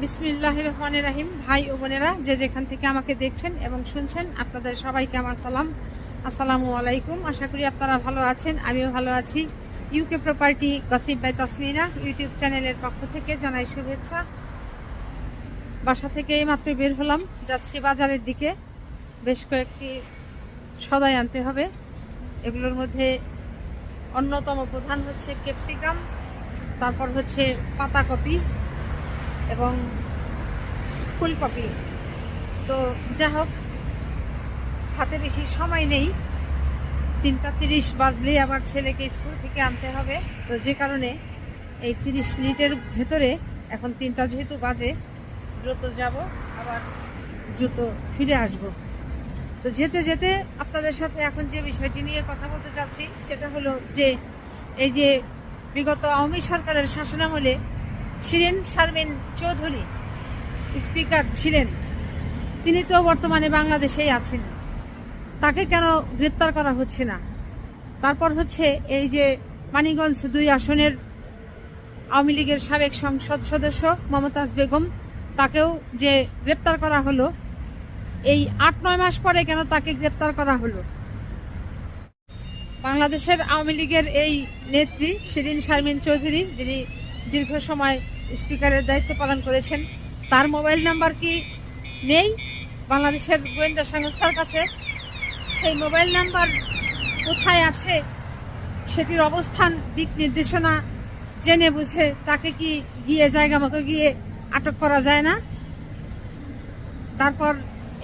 বিসমিল্লাহির রহমানির রহিম। ভাই ও বোনেরা, যে যেখান থেকে আমাকে দেখছেন এবং শুনছেন, আপনাদের সবাইকে আমার সালাম, আসসালামু আলাইকুম। আশা করি আপনারা ভালো আছেন, আমিও ভালো আছি। UK property gossip by Tasmina YouTube চ্যানেলের পক্ষ থেকে জানাই শুভেচ্ছা। বাসা থেকে মাত্র বের হলাম, যাচ্ছি বাজারের দিকে। বেশ কয়েকটি সদাই আনতে হবে। এগুলোর মধ্যে অন্যতম প্রধান হচ্ছে ক্যাপসিকাম, তারপর হচ্ছে পাতাকপি এবং ফুলকপি। তো যাই হোক, হাতে বেশি সময় নেই, 3:30 বাজলেই আবার ছেলেকে স্কুল থেকে আনতে হবে। তো যে কারণে এই 30 মিনিটের ভেতরে, এখন 3টা যেহেতু বাজে, দ্রুত যাব, আবার দ্রুত ফিরে আসব। তো যেতে যেতে আপনাদের সাথে এখন যে বিষয়টি নিয়ে কথা বলতে চাচ্ছি সেটা হলো যে এই যে বিগত আওয়ামী সরকারের শাসনামলে শিরিন শারমিন চৌধুরী স্পিকার ছিলেন, তিনি তো বর্তমানে বাংলাদেশেই আছেন। তাকে কেন গ্রেপ্তার করা হচ্ছে না? তারপর হচ্ছে এই যে মানিকগঞ্জ 2 আসনের আওয়ামী লীগের সাবেক সংসদ সদস্য মমতাজ বেগম, তাকেও যে গ্রেপ্তার করা হলো, এই 8-9 মাস পরে কেন তাকে গ্রেপ্তার করা হলো? বাংলাদেশের আওয়ামী লীগের এই নেত্রী শিরিন শারমিন চৌধুরী, যিনি দীর্ঘ সময় স্পিকারের দায়িত্ব পালন করেছেন, তার মোবাইল নাম্বার কি নেই বাংলাদেশের গোয়েন্দা সংস্থার কাছে? সেই মোবাইল নাম্বার কোথায় আছে, সেটির অবস্থান দিক নির্দেশনা জেনে বুঝে তাকে কি গিয়ে জায়গা মতো গিয়ে আটক করা যায় না? তারপর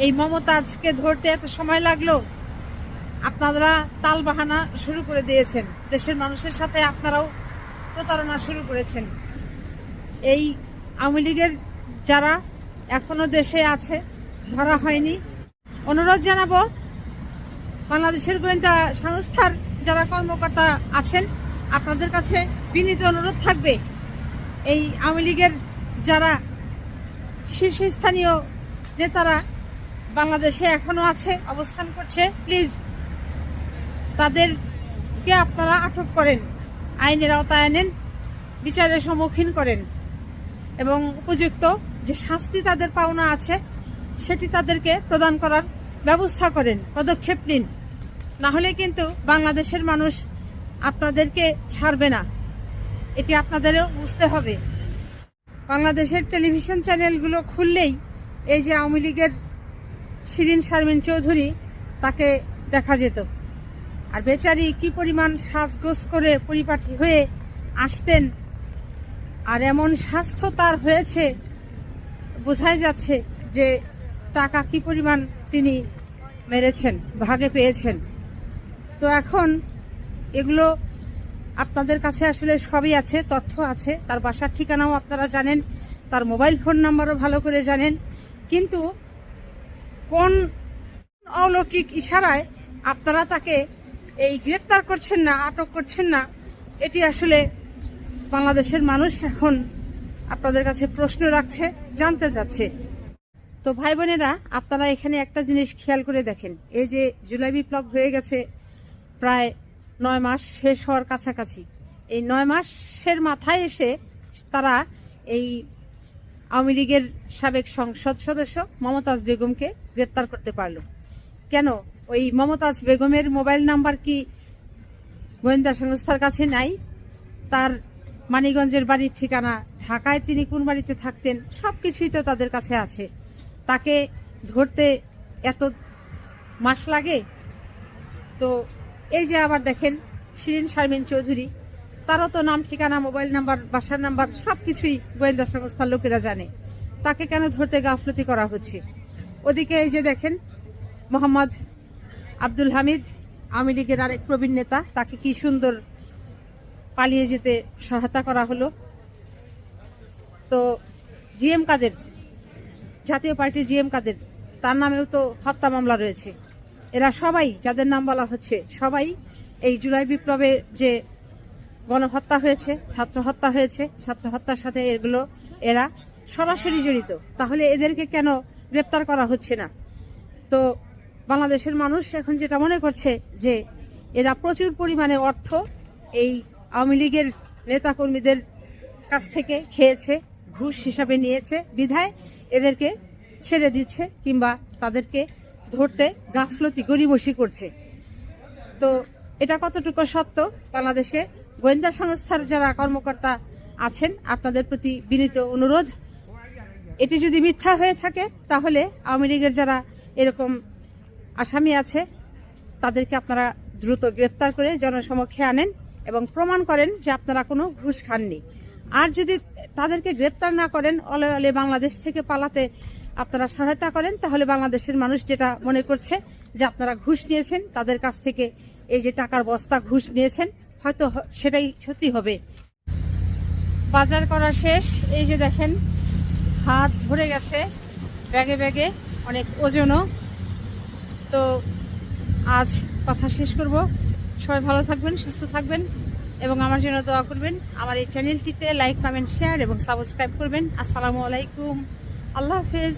এই মমতাজকে ধরতে এত সময় লাগলো। আপনারা তালবাহানা শুরু করে দিয়েছেন, দেশের মানুষের সাথে আপনারাও প্রতারণা শুরু করেছেন। এই আওয়ামী লীগের যারা এখনো দেশে আছে, ধরা হয়নি, অনুরোধ জানাবো বাংলাদেশের গোয়েন্দা সংস্থার যারা কর্মকর্তা আছেন, আপনাদের কাছে বিনীত অনুরোধ থাকবে, এই আওয়ামী লীগের যারা শীর্ষস্থানীয় নেতারা বাংলাদেশে এখনো আছে, অবস্থান করছে, প্লিজ তাদেরকে আপনারা আটক করেন, আইনের আওতায় আনেন, বিচারের সম্মুখীন করেন এবং উপযুক্ত যে শাস্তি তাদের পাওনা আছে সেটি তাদেরকে প্রদান করার ব্যবস্থা করেন, পদক্ষেপ নিন। না হলে কিন্তু বাংলাদেশের মানুষ আপনাদেরকে ছাড়বে না, এটি আপনাদেরও বুঝতে হবে। বাংলাদেশের টেলিভিশন চ্যানেলগুলো খুললেই এই যে আওয়ামী লীগের শিরিন শারমিন চৌধুরী, তাকে দেখা যেত। আর বেচারি কি পরিমাণ সাজগোজ করে পরিপাটি হয়ে আসতেন, আর এমন স্বাস্থ্য তার হয়েছে, বোঝাই যাচ্ছে যে টাকা কি পরিমাণ তিনি মেরেছেন, ভাগে পেয়েছেন। তো এখন এগুলো আপনাদের কাছে আসলে সবই আছে, তথ্য আছে, তার বাসার ঠিকানাও আপনারা জানেন, তার মোবাইল ফোন নাম্বারও ভালো করে জানেন। কিন্তু কোন অলৌকিক ইশারায় আপনারা তাকে এই গ্রেপ্তার করছেন না, আটক করছেন না, এটি আসলে বাংলাদেশের মানুষ এখন আপনাদের কাছে প্রশ্ন রাখছে, জানতে চাচ্ছে। তো ভাই বোনেরা, আপনারা এখানে একটা জিনিস খেয়াল করে দেখেন, এই যে জুলাই বিপ্লব হয়ে গেছে প্রায় 9 মাস শেষ হওয়ার কাছাকাছি, এই 9 মাসের মাথায় এসে তারা এই আওয়ামী লীগের সাবেক সংসদ সদস্য মমতাজ বেগমকে গ্রেপ্তার করতে পারলো কেন? ওই মমতাজ বেগমের মোবাইল নাম্বার কি গোয়েন্দা সংস্থার কাছে নাই? তার মানিকগঞ্জের বাড়ির ঠিকানা, ঢাকায় তিনি কোন বাড়িতে থাকতেন, সব কিছুই তো তাদের কাছে আছে। তাকে ধরতে এত মাস লাগে? তো এই যে আবার দেখেন শিরিন শারমিন চৌধুরী, তারও তো নাম, ঠিকানা, মোবাইল নাম্বার, বাসার নাম্বার সব কিছুই গোয়েন্দা সংস্থার লোকেরা জানে। তাকে কেন ধরতে গাফলতি করা হচ্ছে? ওদিকে এই যে দেখেন মোহাম্মদ আব্দুল হামিদ, আওয়ামী লীগের আরেক প্রবীণ নেতা, তাকে কি সুন্দর পালিয়ে যেতে সহায়তা করা হলো। তো জিএম কাদের, জাতীয় পার্টির জিএম কাদের, তার নামেও তো হত্যা মামলা রয়েছে। এরা সবাই, যাদের নাম বলা হচ্ছে, সবাই এই জুলাই বিপ্লবে যে গণহত্যা হয়েছে, ছাত্র হত্যা হয়েছে, ছাত্র হত্যার সাথে এরা সরাসরি জড়িত। তাহলে এদেরকে কেন গ্রেপ্তার করা হচ্ছে না? তো বাংলাদেশের মানুষ এখন যেটা মনে করছে যে এরা প্রচুর পরিমাণে অর্থ এই আওয়ামী লীগের নেতাকর্মীদের কাছ থেকে খেয়েছে, ঘুষ হিসাবে নিয়েছে বিধায় এদেরকে ছেড়ে দিচ্ছে কিংবা তাদেরকে ধরতে গাফলতি গড়িমসি করছে। তো এটা কতটুকু সত্য, বাংলাদেশে গোয়েন্দা সংস্থার যারা কর্মকর্তা আছেন আপনাদের প্রতি বিনীত অনুরোধ, এটি যদি মিথ্যা হয়ে থাকে তাহলে আওয়ামী লীগের যারা এরকম আসামি আছে তাদেরকে আপনারা দ্রুত গ্রেপ্তার করে জনসমক্ষে আনেন এবং প্রমাণ করেন যে আপনারা কোনো ঘুষ খাননি। আর যদি তাদেরকে গ্রেপ্তার না করেন, অলে অলে বাংলাদেশ থেকে পালাতে আপনারা সহায়তা করেন, তাহলে বাংলাদেশের মানুষ যেটা মনে করছে যে আপনারা ঘুষ নিয়েছেন, তাদের কাছ থেকে এই যে টাকার বস্তা ঘুষ নিয়েছেন, হয়তো সেটাই সত্যি হবে। বাজার করা শেষ, এই যে দেখেন হাত ভরে গেছে ব্যাগে ব্যাগে, অনেক ওজনও। তো আজ কথা শেষ করব। সবাই ভালো থাকবেন, সুস্থ থাকবেন এবং আমার জন্য দোয়া করবেন। আমার এই চ্যানেলটিতে লাইক, কমেন্ট, শেয়ার এবং সাবস্ক্রাইব করবেন। আসসালামু আলাইকুম, আল্লাহ হাফেজ।